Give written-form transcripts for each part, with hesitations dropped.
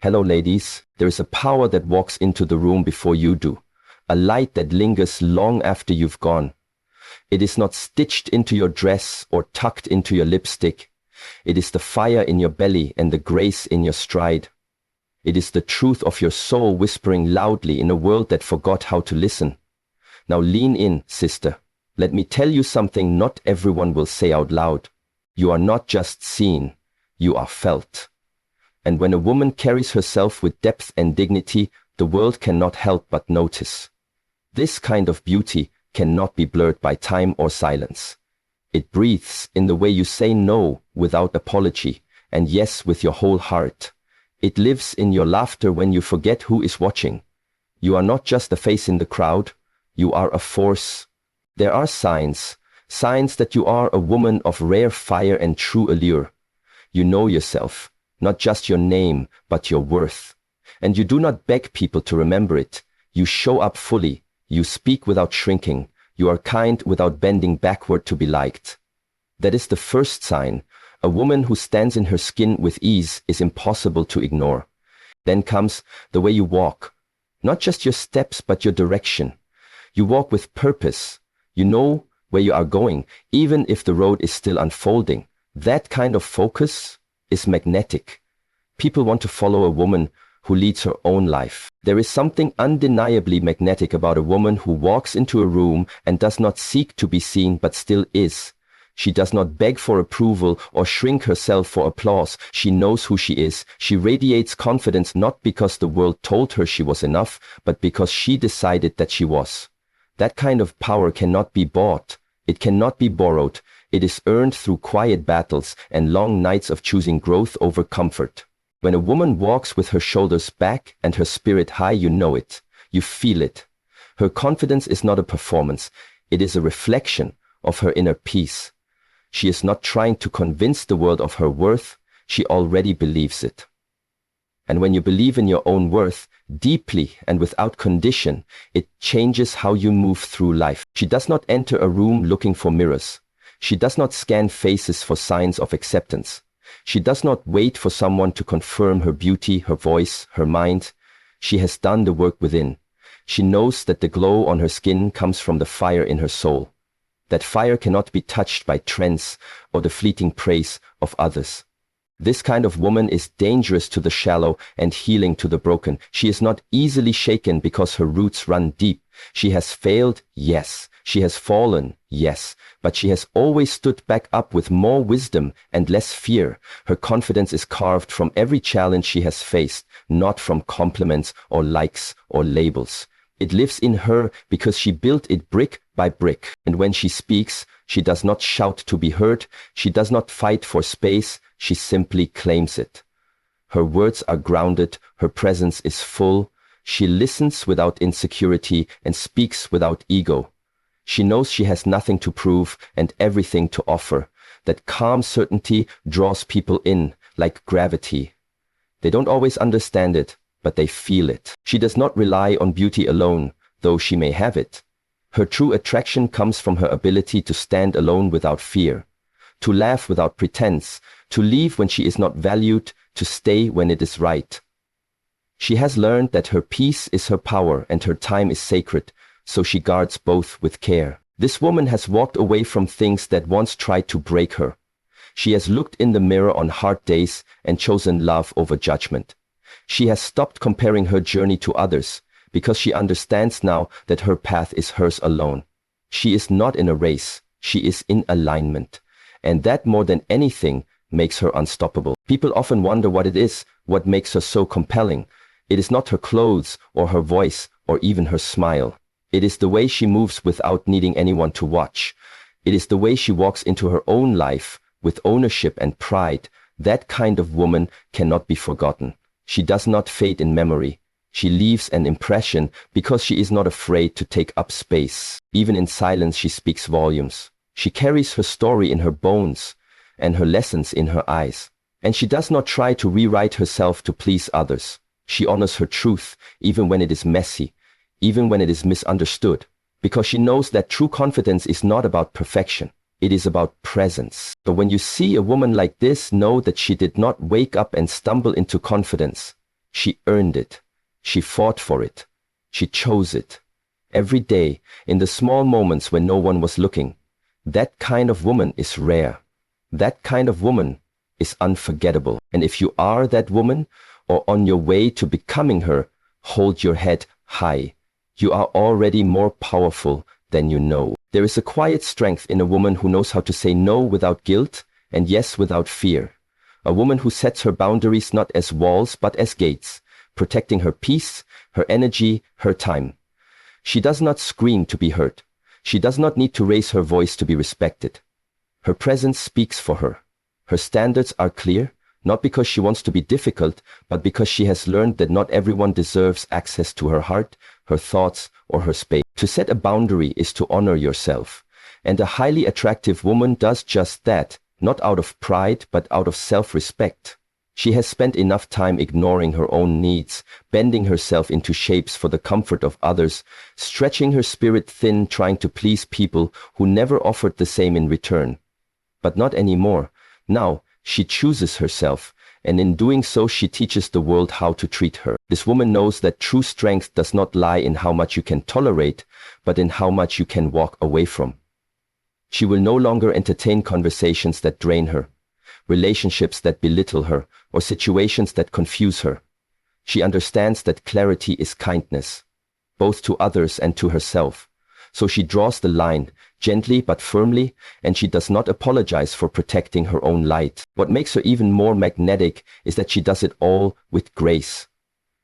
Hello ladies, there is a power that walks into the room before you do, a light that lingers long after you've gone. It is not stitched into your dress or tucked into your lipstick. It is the fire in your belly and the grace in your stride. It is the truth of your soul whispering loudly in a world that forgot how to listen. Now lean in, sister. Let me tell you something not everyone will say out loud. You are not just seen, you are felt. And when a woman carries herself with depth and dignity, the world cannot help but notice. This kind of beauty cannot be blurred by time or silence. It breathes in the way you say no without apology, and yes with your whole heart. It lives in your laughter when you forget who is watching. You are not just a face in the crowd, you are a force. There are signs that you are a woman of rare fire and true allure. You know yourself, not just your name, but your worth. And you do not beg people to remember it. You show up fully. You speak without shrinking. You are kind without bending backward to be liked. That is the first sign. A woman who stands in her skin with ease is impossible to ignore. Then comes the way you walk. Not just your steps, but your direction. You walk with purpose. You know where you are going, even if the road is still unfolding. That kind of focus is magnetic. People want to follow a woman who leads her own life. There is something undeniably magnetic about a woman who walks into a room and does not seek to be seen but still is. She does not beg for approval or shrink herself for applause. She knows who she is. She radiates confidence not because the world told her she was enough, but because she decided that she was. That kind of power cannot be bought. It cannot be borrowed. It is earned through quiet battles and long nights of choosing growth over comfort. When a woman walks with her shoulders back and her spirit high, you know it. You feel it. Her confidence is not a performance. It is a reflection of her inner peace. She is not trying to convince the world of her worth. She already believes it. And when you believe in your own worth deeply and without condition, it changes how you move through life. She does not enter a room looking for mirrors. She does not scan faces for signs of acceptance. She does not wait for someone to confirm her beauty, her voice, her mind. She has done the work within. She knows that the glow on her skin comes from the fire in her soul. That fire cannot be touched by trends or the fleeting praise of others. This kind of woman is dangerous to the shallow and healing to the broken. She is not easily shaken because her roots run deep. She has failed, yes. She has fallen, yes. But she has always stood back up with more wisdom and less fear. Her confidence is carved from every challenge she has faced, not from compliments or likes or labels. It lives in her because she built it brick by brick. And when she speaks, she does not shout to be heard. She does not fight for space. She simply claims it. Her words are grounded. Her presence is full. She listens without insecurity and speaks without ego. She knows she has nothing to prove and everything to offer. That calm certainty draws people in like gravity. They don't always understand it, but they feel it. She does not rely on beauty alone, though she may have it. Her true attraction comes from her ability to stand alone without fear, to laugh without pretense, to leave when she is not valued, to stay when it is right. She has learned that her peace is her power and her time is sacred, so she guards both with care. This woman has walked away from things that once tried to break her. She has looked in the mirror on hard days and chosen love over judgment. She has stopped comparing her journey to others because she understands now that her path is hers alone. She is not in a race. She is in alignment. And that more than anything makes her unstoppable. People often wonder what it is, what makes her so compelling. It is not her clothes or her voice or even her smile. It is the way she moves without needing anyone to watch. It is the way she walks into her own life with ownership and pride. That kind of woman cannot be forgotten. She does not fade in memory. She leaves an impression because she is not afraid to take up space. Even in silence, she speaks volumes. She carries her story in her bones and her lessons in her eyes. And she does not try to rewrite herself to please others. She honors her truth, even when it is messy, even when it is misunderstood, because she knows that true confidence is not about perfection. It is about presence. So when you see a woman like this, know that she did not wake up and stumble into confidence. She earned it. She fought for it. She chose it. Every day, in the small moments when no one was looking. That kind of woman is rare. That kind of woman is unforgettable. And if you are that woman, or on your way to becoming her, hold your head high. You are already more powerful than you know. There is a quiet strength in a woman who knows how to say no without guilt and yes without fear. A woman who sets her boundaries not as walls but as gates, protecting her peace, her energy, her time. She does not scream to be heard. She does not need to raise her voice to be respected. Her presence speaks for her. Her standards are clear, not because she wants to be difficult, but because she has learned that not everyone deserves access to her heart, her thoughts, or her space. To set a boundary is to honor yourself. And a highly attractive woman does just that, not out of pride, but out of self-respect. She has spent enough time ignoring her own needs, bending herself into shapes for the comfort of others, stretching her spirit thin trying to please people who never offered the same in return. But not anymore. Now, she chooses herself, and in doing so she teaches the world how to treat her. This woman knows that true strength does not lie in how much you can tolerate, but in how much you can walk away from. She will no longer entertain conversations that drain her, relationships that belittle her, or situations that confuse her. She understands that clarity is kindness, both to others and to herself. So she draws the line, gently but firmly, and she does not apologize for protecting her own light. What makes her even more magnetic is that she does it all with grace.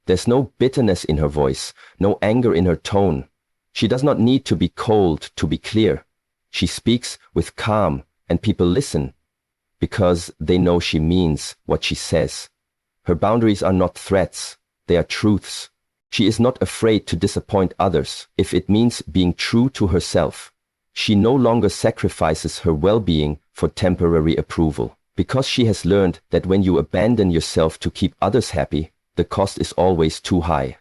There's no bitterness in her voice, no anger in her tone. She does not need to be cold to be clear. She speaks with calm, and people listen, because they know she means what she says. Her boundaries are not threats, they are truths. She is not afraid to disappoint others if it means being true to herself. She no longer sacrifices her well-being for temporary approval, because she has learned that when you abandon yourself to keep others happy, the cost is always too high.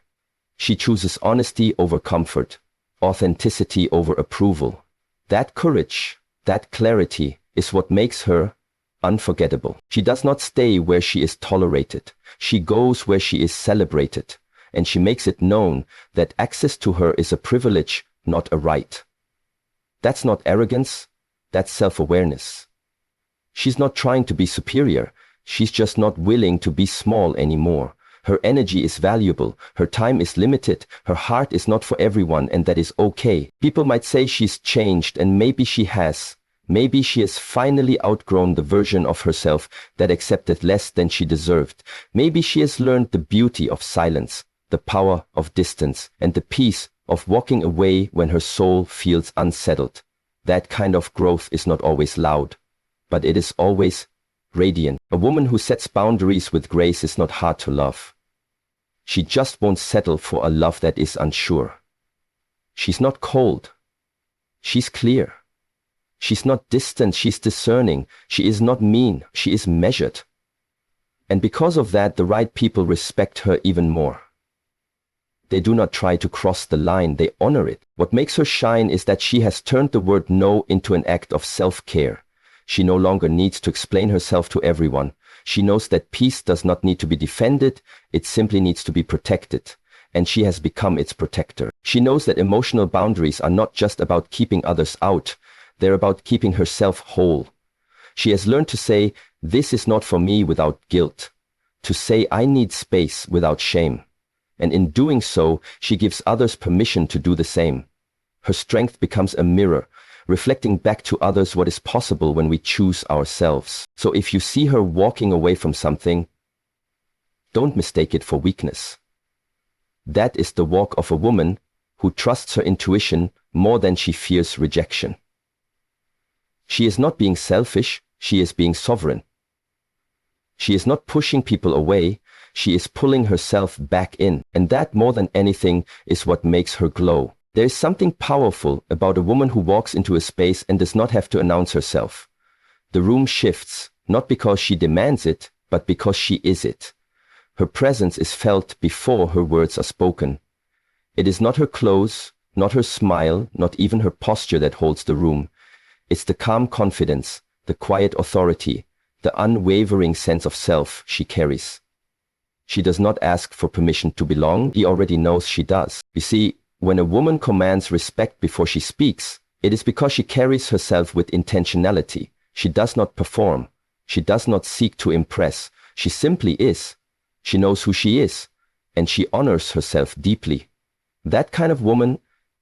She chooses honesty over comfort, authenticity over approval. That courage, that clarity is what makes her unforgettable. She does not stay where she is tolerated. She goes where she is celebrated. And she makes it known that access to her is a privilege, not a right. That's not arrogance, that's self-awareness. She's not trying to be superior, she's just not willing to be small anymore. Her energy is valuable, her time is limited, her heart is not for everyone, and that is okay. People might say she's changed, and maybe she has. Maybe she has finally outgrown the version of herself that accepted less than she deserved. Maybe she has learned the beauty of silence, the power of distance, and the peace of walking away when her soul feels unsettled. That kind of growth is not always loud, but it is always radiant. A woman who sets boundaries with grace is not hard to love. She just won't settle for a love that is unsure. She's not cold. She's clear. She's not distant, she's discerning. She is not mean, she is measured. And because of that, the right people respect her even more. They do not try to cross the line, they honor it. What makes her shine is that she has turned the word no into an act of self-care. She no longer needs to explain herself to everyone. She knows that peace does not need to be defended, it simply needs to be protected. And she has become its protector. She knows that emotional boundaries are not just about keeping others out, they're about keeping herself whole. She has learned to say, this is not for me without guilt. To say, I need space without shame. And in doing so, she gives others permission to do the same. Her strength becomes a mirror, reflecting back to others what is possible when we choose ourselves. So if you see her walking away from something, don't mistake it for weakness. That is the walk of a woman who trusts her intuition more than she fears rejection. She is not being selfish, she is being sovereign. She is not pushing people away, she is pulling herself back in. And that, more than anything, is what makes her glow. There is something powerful about a woman who walks into a space and does not have to announce herself. The room shifts, not because she demands it, but because she is it. Her presence is felt before her words are spoken. It is not her clothes, not her smile, not even her posture that holds the room. It's the calm confidence, the quiet authority, the unwavering sense of self she carries. She does not ask for permission to belong. He already knows she does. You see, when a woman commands respect before she speaks, it is because she carries herself with intentionality. She does not perform. She does not seek to impress. She simply is. She knows who she is, and she honors herself deeply. That kind of woman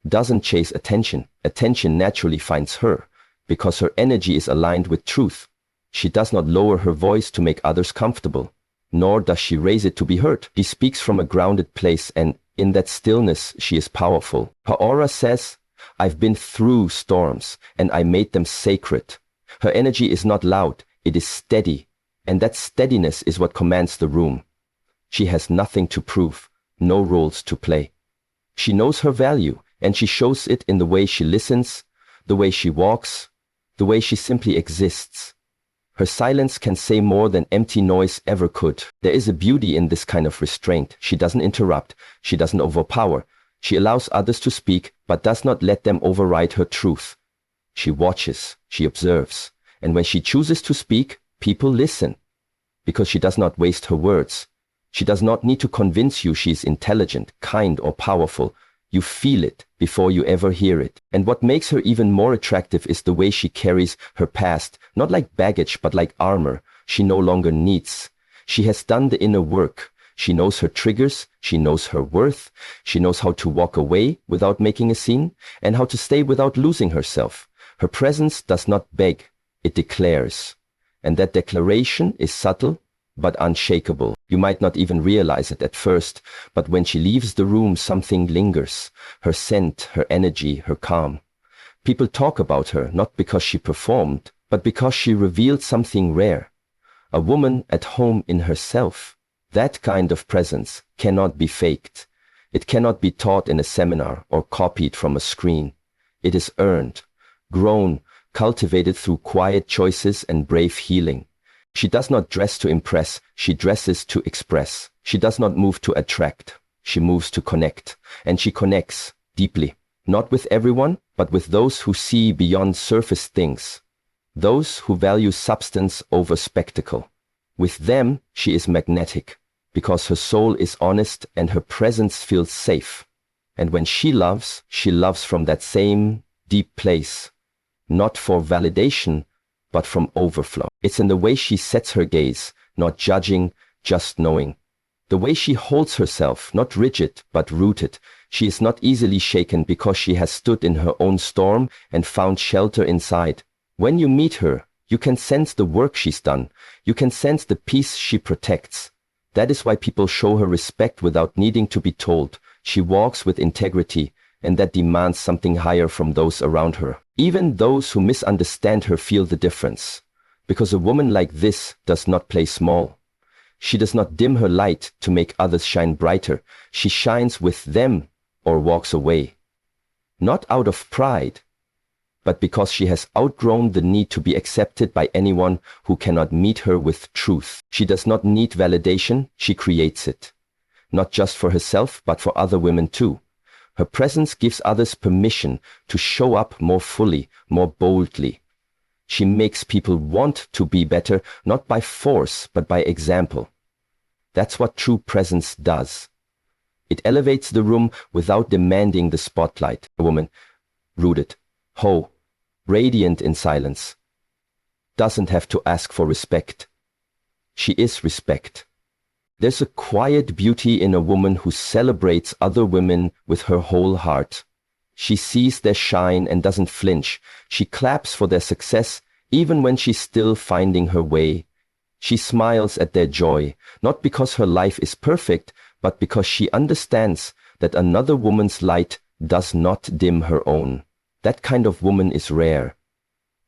doesn't chase attention. Attention naturally finds her, because her energy is aligned with truth. She does not lower her voice to make others comfortable, nor does she raise it to be heard. She speaks from a grounded place, and in that stillness she is powerful. Her aura says, "I've been through storms, and I made them sacred." Her energy is not loud, it is steady, and that steadiness is what commands the room. She has nothing to prove, no roles to play. She knows her value, and she shows it in the way she listens, the way she walks, the way she simply exists. Her silence can say more than empty noise ever could. There is a beauty in this kind of restraint. She doesn't interrupt, she doesn't overpower. She allows others to speak, but does not let them override her truth. She watches, she observes, and when she chooses to speak, people listen, because she does not waste her words. She does not need to convince you she is intelligent, kind, or powerful. You feel it before you ever hear it. And what makes her even more attractive is the way she carries her past, not like baggage, but like armor she no longer needs. She has done the inner work. She knows her triggers, she knows her worth, she knows how to walk away without making a scene, and how to stay without losing herself. Her presence does not beg, it declares. And that declaration is subtle, but unshakable. You might not even realize it at first, but when she leaves the room, something lingers. Her scent, her energy, her calm. People talk about her not because she performed, but because she revealed something rare. A woman at home in herself. That kind of presence cannot be faked. It cannot be taught in a seminar or copied from a screen. It is earned, grown, cultivated through quiet choices and brave healing. She does not dress to impress, she dresses to express. She does not move to attract, she moves to connect. And she connects deeply, not with everyone, but with those who see beyond surface things, those who value substance over spectacle. With them, she is magnetic, because her soul is honest and her presence feels safe. And when she loves from that same deep place, not for validation, but from overflow. It's in the way she sets her gaze, not judging, just knowing. The way she holds herself, not rigid, but rooted. She is not easily shaken because she has stood in her own storm and found shelter inside. When you meet her, you can sense the work she's done. You can sense the peace she protects. That is why people show her respect without needing to be told. She walks with integrity, and that demands something higher from those around her. Even those who misunderstand her feel the difference, because a woman like this does not play small. She does not dim her light to make others shine brighter. She shines with them or walks away. Not out of pride, but because she has outgrown the need to be accepted by anyone who cannot meet her with truth. She does not need validation, she creates it. Not just for herself, but for other women too. Her presence gives others permission to show up more fully, more boldly. She makes people want to be better, not by force, but by example. That's what true presence does. It elevates the room without demanding the spotlight. A woman, rooted, whole, radiant in silence, doesn't have to ask for respect. She is respect. There's a quiet beauty in a woman who celebrates other women with her whole heart. She sees their shine and doesn't flinch. She claps for their success even when she's still finding her way. She smiles at their joy, not because her life is perfect, but because she understands that another woman's light does not dim her own. That kind of woman is rare,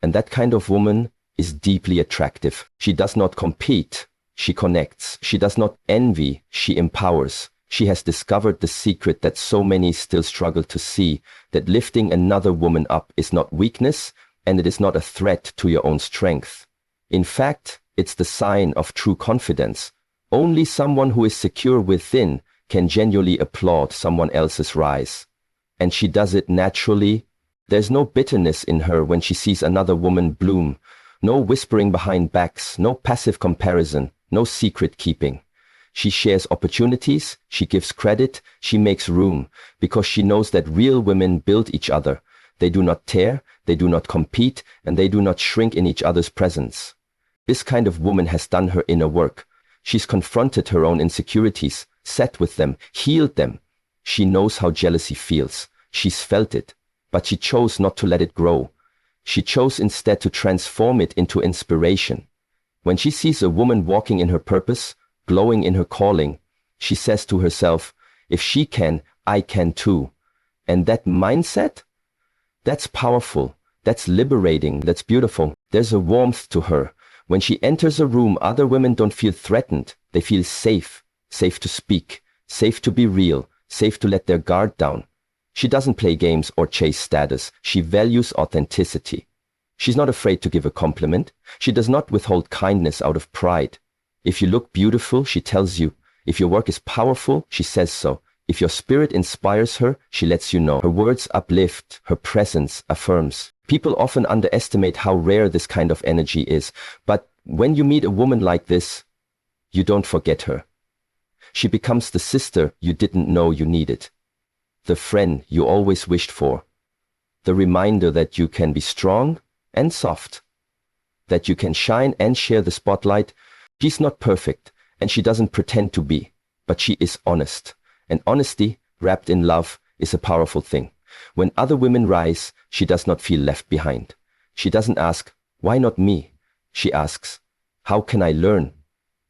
and that kind of woman is deeply attractive. She does not compete. She connects. She does not envy. She empowers. She has discovered the secret that so many still struggle to see, that lifting another woman up is not weakness, and it is not a threat to your own strength. In fact, it's the sign of true confidence. Only someone who is secure within can genuinely applaud someone else's rise. And she does it naturally. There's no bitterness in her when she sees another woman bloom. No whispering behind backs, no passive comparison, no secret keeping. She shares opportunities, she gives credit, she makes room, because she knows that real women build each other. They do not tear, they do not compete, and they do not shrink in each other's presence. This kind of woman has done her inner work. She's confronted her own insecurities, sat with them, healed them. She knows how jealousy feels. She's felt it, but she chose not to let it grow. She chose instead to transform it into inspiration. When she sees a woman walking in her purpose, glowing in her calling, she says to herself, if she can, I can too. And that mindset? That's powerful. That's liberating. That's beautiful. There's a warmth to her. When she enters a room, other women don't feel threatened. They feel safe. Safe to speak. Safe to be real. Safe to let their guard down. She doesn't play games or chase status. She values authenticity. She's not afraid to give a compliment. She does not withhold kindness out of pride. If you look beautiful, she tells you. If your work is powerful, she says so. If your spirit inspires her, she lets you know. Her words uplift. Her presence affirms. People often underestimate how rare this kind of energy is. But when you meet a woman like this, you don't forget her. She becomes the sister you didn't know you needed. The friend you always wished for. The reminder that you can be strong and soft. That you can shine and share the spotlight. She's not perfect, and she doesn't pretend to be, but she is honest. And honesty, wrapped in love, is a powerful thing. When other women rise, she does not feel left behind. She doesn't ask, why not me? She asks, how can I learn?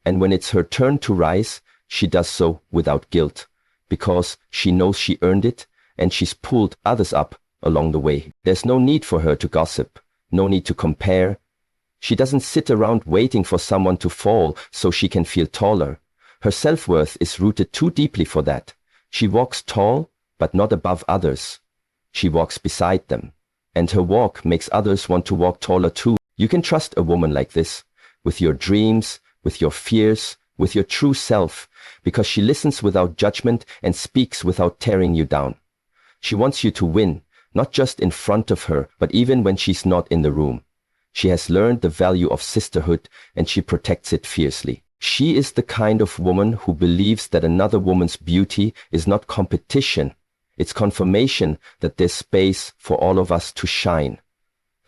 And when it's her turn to rise, she does so without guilt, because she knows she earned it, and she's pulled others up along the way. There's no need for her to gossip, no need to compare. She doesn't sit around waiting for someone to fall so she can feel taller. Her self-worth is rooted too deeply for that. She walks tall, but not above others. She walks beside them, and her walk makes others want to walk taller too. You can trust a woman like this, with your dreams, with your fears, with your true self, because she listens without judgment and speaks without tearing you down. She wants you to win, not just in front of her, but even when she's not in the room. She has learned the value of sisterhood, and she protects it fiercely. She is the kind of woman who believes that another woman's beauty is not competition. It's confirmation that there's space for all of us to shine.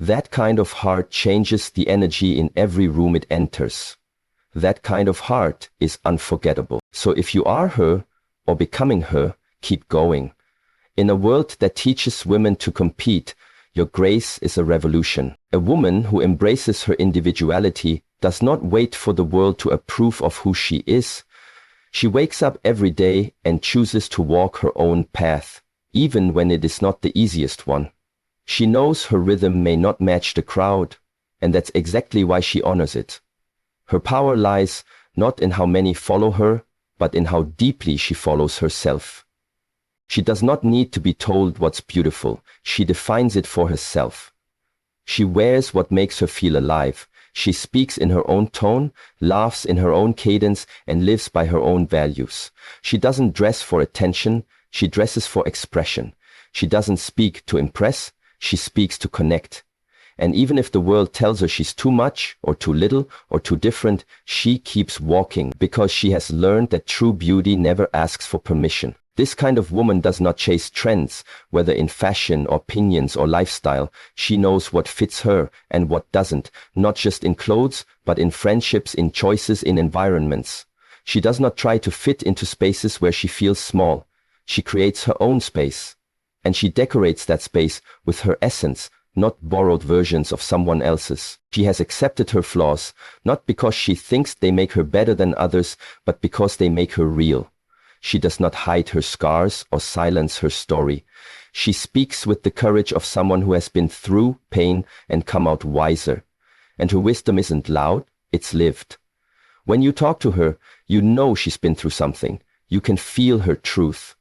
That kind of heart changes the energy in every room it enters. That kind of heart is unforgettable. So if you are her, or becoming her, keep going. In a world that teaches women to compete, your grace is a revolution. A woman who embraces her individuality does not wait for the world to approve of who she is. She wakes up every day and chooses to walk her own path, even when it is not the easiest one. She knows her rhythm may not match the crowd, and that's exactly why she honors it. Her power lies not in how many follow her, but in how deeply she follows herself. She does not need to be told what's beautiful. She defines it for herself. She wears what makes her feel alive. She speaks in her own tone, laughs in her own cadence, and lives by her own values. She doesn't dress for attention. She dresses for expression. She doesn't speak to impress. She speaks to connect. And even if the world tells her she's too much, or too little, or too different, she keeps walking because she has learned that true beauty never asks for permission. This kind of woman does not chase trends, whether in fashion, opinions, or lifestyle. She knows what fits her and what doesn't, not just in clothes, but in friendships, in choices, in environments. She does not try to fit into spaces where she feels small. She creates her own space. And she decorates that space with her essence, not borrowed versions of someone else's. She has accepted her flaws, not because she thinks they make her better than others, but because they make her real. She does not hide her scars or silence her story. She speaks with the courage of someone who has been through pain and come out wiser. And her wisdom isn't loud, it's lived. When you talk to her, you know she's been through something. You can feel her truth.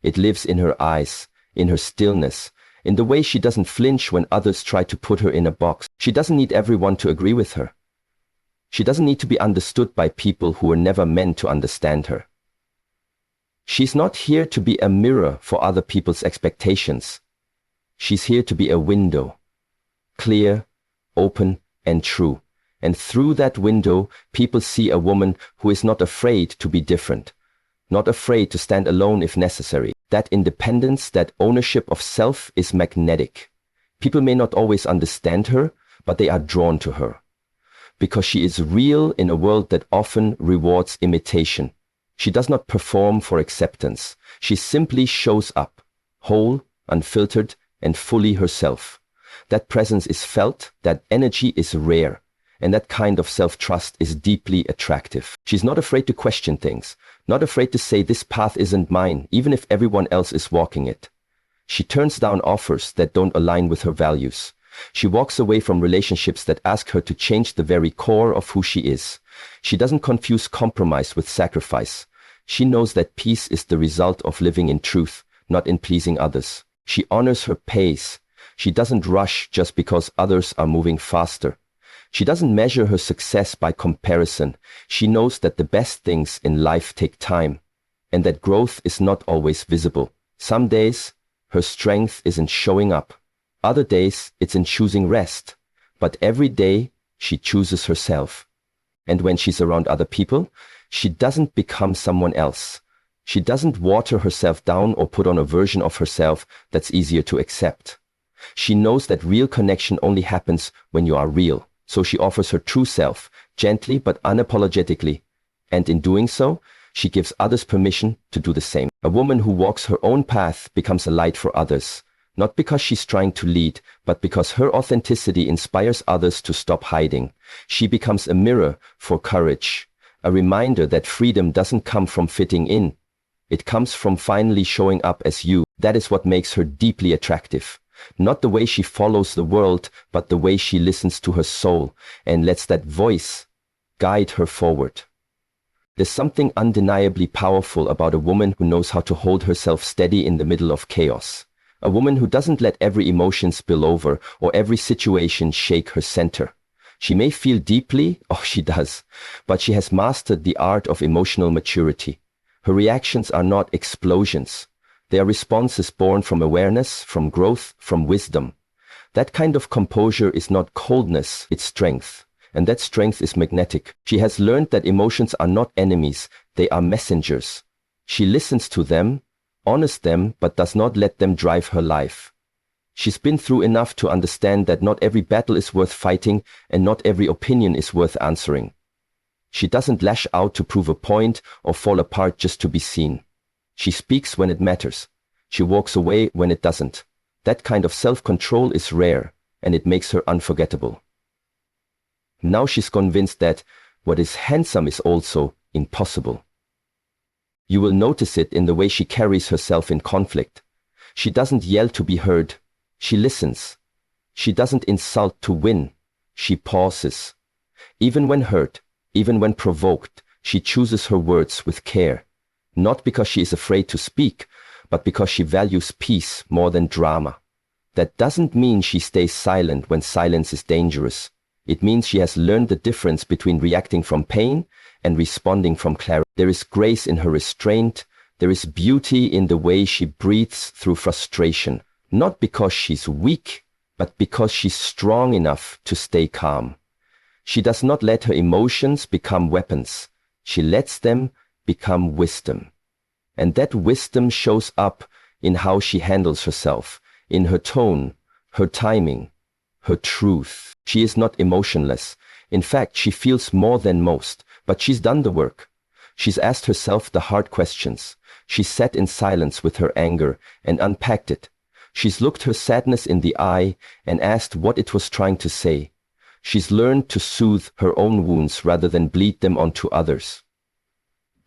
It lives in her eyes, in her stillness, in the way she doesn't flinch when others try to put her in a box. She doesn't need everyone to agree with her. She doesn't need to be understood by people who were never meant to understand her. She's not here to be a mirror for other people's expectations. She's here to be a window, clear, open, and true. And through that window, people see a woman who is not afraid to be different, not afraid to stand alone if necessary. That independence, that ownership of self is magnetic. People may not always understand her, but they are drawn to her. Because she is real in a world that often rewards imitation. She does not perform for acceptance. She simply shows up, whole, unfiltered, and fully herself. That presence is felt, that energy is rare, and that kind of self-trust is deeply attractive. She's not afraid to question things, not afraid to say this path isn't mine, even if everyone else is walking it. She turns down offers that don't align with her values. She walks away from relationships that ask her to change the very core of who she is. She doesn't confuse compromise with sacrifice. She knows that peace is the result of living in truth, not in pleasing others. She honors her pace. She doesn't rush just because others are moving faster. She doesn't measure her success by comparison. She knows that the best things in life take time, and that growth is not always visible. Some days, her strength is in showing up. Other days, it's in choosing rest. But every day, she chooses herself. And when she's around other people, she doesn't become someone else. She doesn't water herself down or put on a version of herself that's easier to accept. She knows that real connection only happens when you are real. So she offers her true self, gently but unapologetically. And in doing so, she gives others permission to do the same. A woman who walks her own path becomes a light for others. Not because she's trying to lead, but because her authenticity inspires others to stop hiding. She becomes a mirror for courage, a reminder that freedom doesn't come from fitting in. It comes from finally showing up as you. That is what makes her deeply attractive. Not the way she follows the world, but the way she listens to her soul and lets that voice guide her forward. There's something undeniably powerful about a woman who knows how to hold herself steady in the middle of chaos. A woman who doesn't let every emotion spill over or every situation shake her center. She may feel deeply, oh she does, but she has mastered the art of emotional maturity. Her reactions are not explosions. They are responses born from awareness, from growth, from wisdom. That kind of composure is not coldness, it's strength. And that strength is magnetic. She has learned that emotions are not enemies, they are messengers. She listens to them, honors them, but does not let them drive her life. She's been through enough to understand that not every battle is worth fighting and not every opinion is worth answering. She doesn't lash out to prove a point or fall apart just to be seen. She speaks when it matters. She walks away when it doesn't. That kind of self-control is rare, and it makes her unforgettable. Now she's convinced that what is handsome is also impossible. You will notice it in the way she carries herself in conflict. She doesn't yell to be heard. She listens. She doesn't insult to win. She pauses. Even when hurt, even when provoked, she chooses her words with care. Not because she is afraid to speak, but because she values peace more than drama. That doesn't mean she stays silent when silence is dangerous. It means she has learned the difference between reacting from pain and responding from clarity. There is grace in her restraint. There is beauty in the way she breathes through frustration. Not because she's weak, but because she's strong enough to stay calm. She does not let her emotions become weapons. She lets them become wisdom. And that wisdom shows up in how she handles herself, in her tone, her timing, her truth. She is not emotionless. In fact, she feels more than most, but she's done the work. She's asked herself the hard questions. She sat in silence with her anger and unpacked it. She's looked her sadness in the eye and asked what it was trying to say. She's learned to soothe her own wounds rather than bleed them onto others.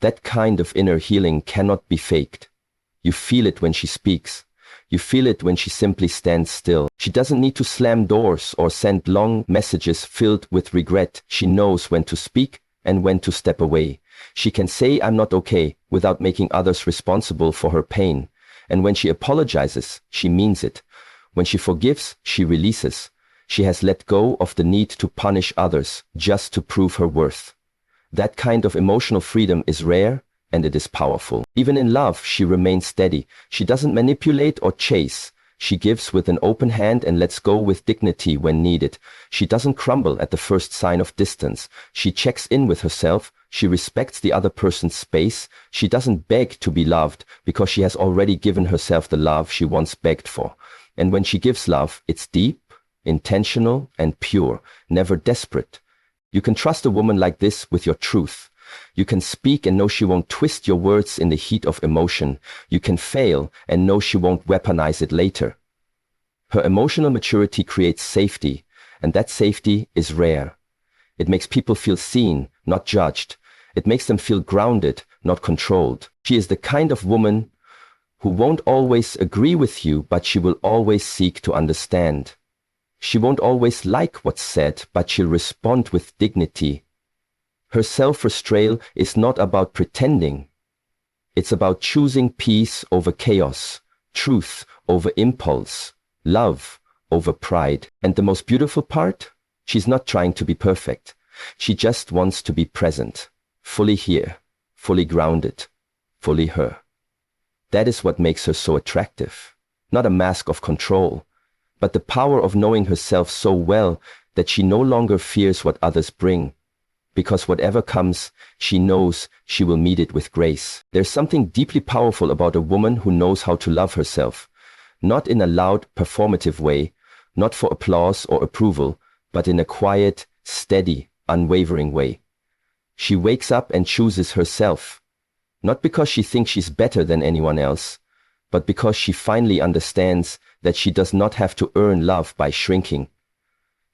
That kind of inner healing cannot be faked. You feel it when she speaks. You feel it when she simply stands still. She doesn't need to slam doors or send long messages filled with regret. She knows when to speak and when to step away. She can say, "I'm not okay," without making others responsible for her pain. And when she apologizes, she means it. When she forgives, she releases. She has let go of the need to punish others just to prove her worth. That kind of emotional freedom is rare, and it is powerful. Even in love, she remains steady. She doesn't manipulate or chase. She gives with an open hand and lets go with dignity when needed. She doesn't crumble at the first sign of distance. She checks in with herself. She respects the other person's space. She doesn't beg to be loved because she has already given herself the love she once begged for. And when she gives love, it's deep, intentional, and pure, never desperate. You can trust a woman like this with your truth. You can speak and know she won't twist your words in the heat of emotion. You can fail and know she won't weaponize it later. Her emotional maturity creates safety, and that safety is rare. It makes people feel seen, not judged. It makes them feel grounded, not controlled. She is the kind of woman who won't always agree with you, but she will always seek to understand. She won't always like what's said, but she'll respond with dignity. Her self-restraint is not about pretending. It's about choosing peace over chaos, truth over impulse, love over pride. And the most beautiful part? She's not trying to be perfect. She just wants to be present, fully here, fully grounded, fully her. That is what makes her so attractive. Not a mask of control, but the power of knowing herself so well that she no longer fears what others bring. Because whatever comes, she knows she will meet it with grace. There's something deeply powerful about a woman who knows how to love herself, not in a loud, performative way, not for applause or approval, but in a quiet, steady, unwavering way. She wakes up and chooses herself, not because she thinks she's better than anyone else, but because she finally understands that she does not have to earn love by shrinking.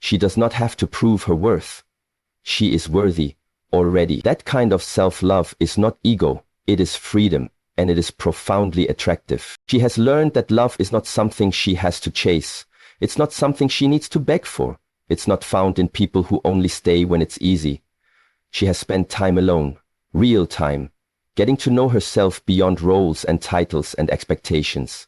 She does not have to prove her worth. She is worthy already. That kind of self-love is not ego, it is freedom, and it is profoundly attractive. She has learned that love is not something she has to chase. It's not something she needs to beg for. It's not found in people who only stay when it's easy. She has spent time alone, real time, getting to know herself beyond roles and titles and expectations.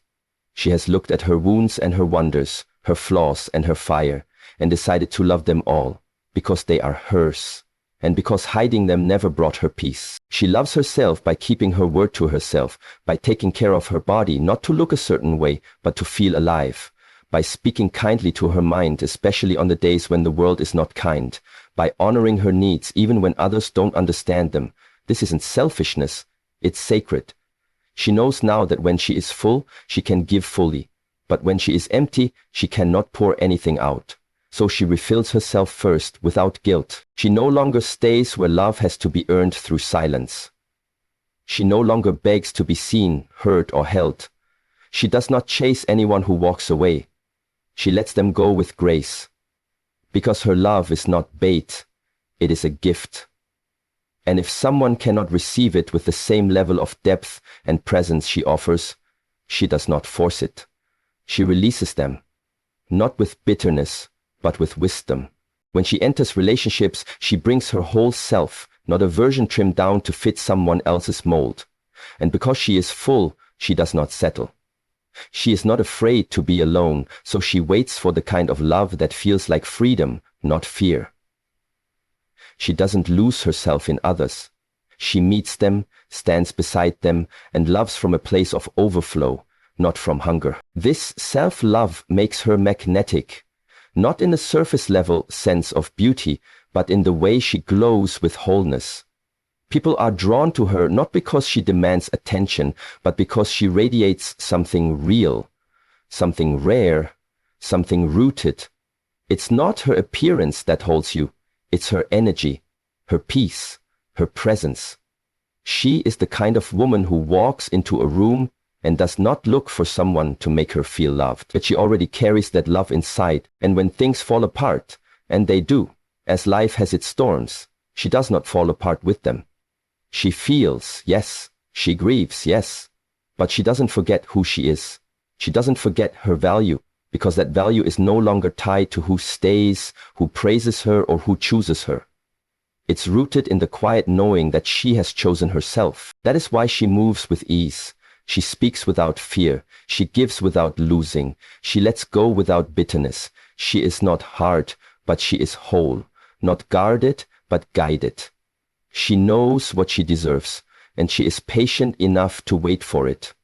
She has looked at her wounds and her wonders, her flaws and her fire, and decided to love them all, because they are hers, and because hiding them never brought her peace. She loves herself by keeping her word to herself, by taking care of her body, not to look a certain way, but to feel alive, by speaking kindly to her mind, especially on the days when the world is not kind, by honoring her needs even when others don't understand them. This isn't selfishness, it's sacred. She knows now that when she is full, she can give fully, but when she is empty, she cannot pour anything out. So she refills herself first, without guilt. She no longer stays where love has to be earned through silence. She no longer begs to be seen, heard, or held. She does not chase anyone who walks away. She lets them go with grace. Because her love is not bait, it is a gift. And if someone cannot receive it with the same level of depth and presence she offers, she does not force it. She releases them, not with bitterness, but with wisdom. When she enters relationships, she brings her whole self, not a version trimmed down to fit someone else's mold. And because she is full, she does not settle. She is not afraid to be alone, so she waits for the kind of love that feels like freedom, not fear. She doesn't lose herself in others. She meets them, stands beside them, and loves from a place of overflow, not from hunger. This self-love makes her magnetic, not in a surface-level sense of beauty, but in the way she glows with wholeness. People are drawn to her not because she demands attention, but because she radiates something real, something rare, something rooted. It's not her appearance that holds you, it's her energy, her peace, her presence. She is the kind of woman who walks into a room and does not look for someone to make her feel loved, but she already carries that love inside, and when things fall apart, and they do, as life has its storms, she does not fall apart with them. She feels, yes, she grieves, yes, but she doesn't forget who she is. She doesn't forget her value, because that value is no longer tied to who stays, who praises her, or who chooses her. It's rooted in the quiet knowing that she has chosen herself. That is why she moves with ease. She speaks without fear. She gives without losing. She lets go without bitterness. She is not hard, but she is whole. Not guarded, but guided. She knows what she deserves, and she is patient enough to wait for it.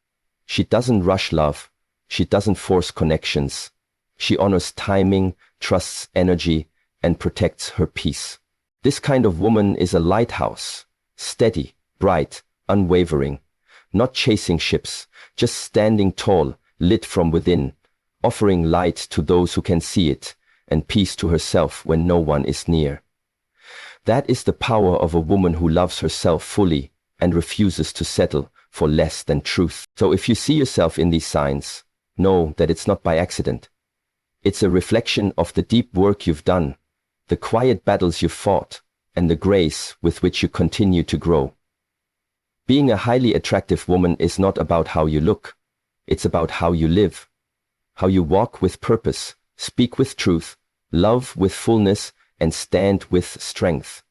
She doesn't rush love. She doesn't force connections. She honors timing, trusts energy, and protects her peace. This kind of woman is a lighthouse, steady, bright, unwavering, not chasing ships, just standing tall, lit from within, offering light to those who can see it, and peace to herself when no one is near. That is the power of a woman who loves herself fully and refuses to settle for less than truth. So if you see yourself in these signs, know that it's not by accident. It's a reflection of the deep work you've done, the quiet battles you've fought, and the grace with which you continue to grow. Being a highly attractive woman is not about how you look. It's about how you live, how you walk with purpose, speak with truth, love with fullness, and stand with strength.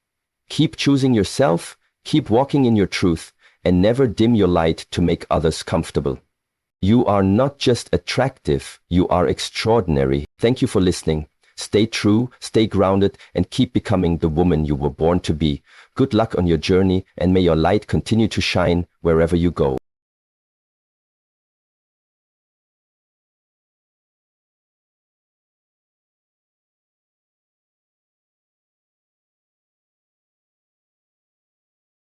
Keep choosing yourself, keep walking in your truth, and never dim your light to make others comfortable. You are not just attractive, you are extraordinary. Thank you for listening. Stay true, stay grounded, and keep becoming the woman you were born to be. Good luck on your journey, and may your light continue to shine wherever you go.